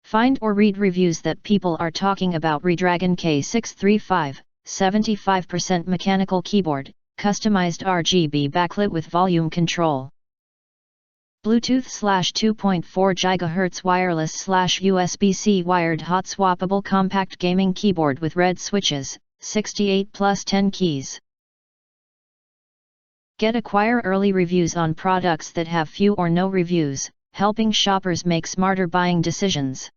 Find or read reviews that people are talking about. Redragon K635, 75% mechanical keyboard, customized RGB backlit with volume control. Bluetooth/2.4 GHz wireless/USB-C wired hot-swappable compact gaming keyboard with red switches, 68 plus 10 keys. Acquire early reviews on products that have few or no reviews, helping shoppers make smarter buying decisions.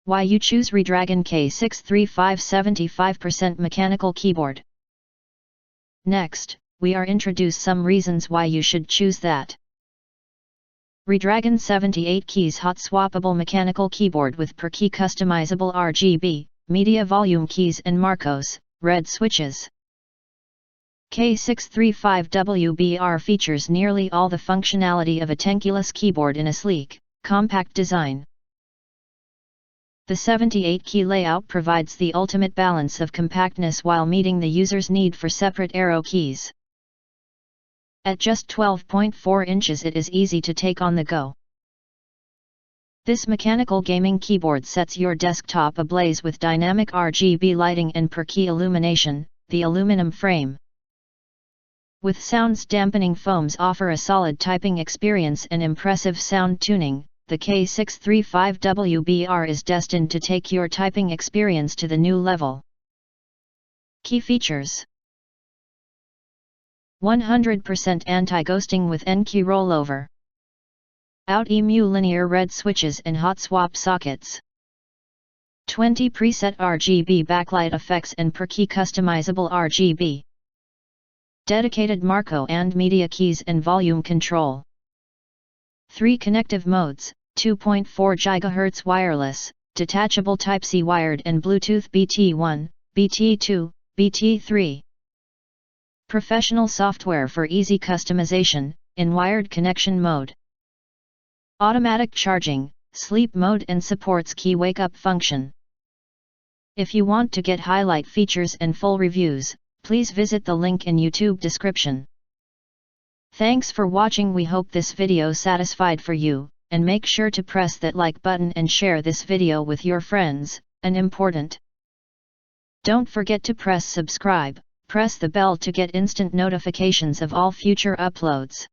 Why you choose Redragon K635 75% mechanical keyboard. Next, we are introduce some reasons why you should choose that. Redragon 78 keys hot-swappable mechanical keyboard with per key customizable RGB, media volume keys and Marcos, red switches. K635WBR features nearly all the functionality of a tankless keyboard in a sleek, compact design. The 78-key layout provides the ultimate balance of compactness while meeting the user's need for separate arrow keys. At just 12.4 inches it is easy to take on the go. This mechanical gaming keyboard sets your desktop ablaze with dynamic RGB lighting and per-key illumination. The aluminum frame with sounds dampening foams offer a solid typing experience and impressive sound tuning. The K635WBR is destined to take your typing experience to the new level. Key features: 100% anti-ghosting with N-key rollover. Out-EMU linear red switches and hot swap sockets. 20 preset RGB backlight effects and per-key customizable RGB. Dedicated Marco and media keys and volume control. 3 connective modes, 2.4 GHz wireless, detachable Type-C wired and Bluetooth BT1, BT2, BT3. Professional software for easy customization, in wired connection mode. Automatic charging, sleep mode and supports key wake-up function. If you want to get highlight features and full reviews, please visit the link in YouTube description. Thanks for watching. We hope this video satisfied for you, and make sure to press that like button and share this video with your friends, and important. Don't forget to press subscribe, press the bell to get instant notifications of all future uploads.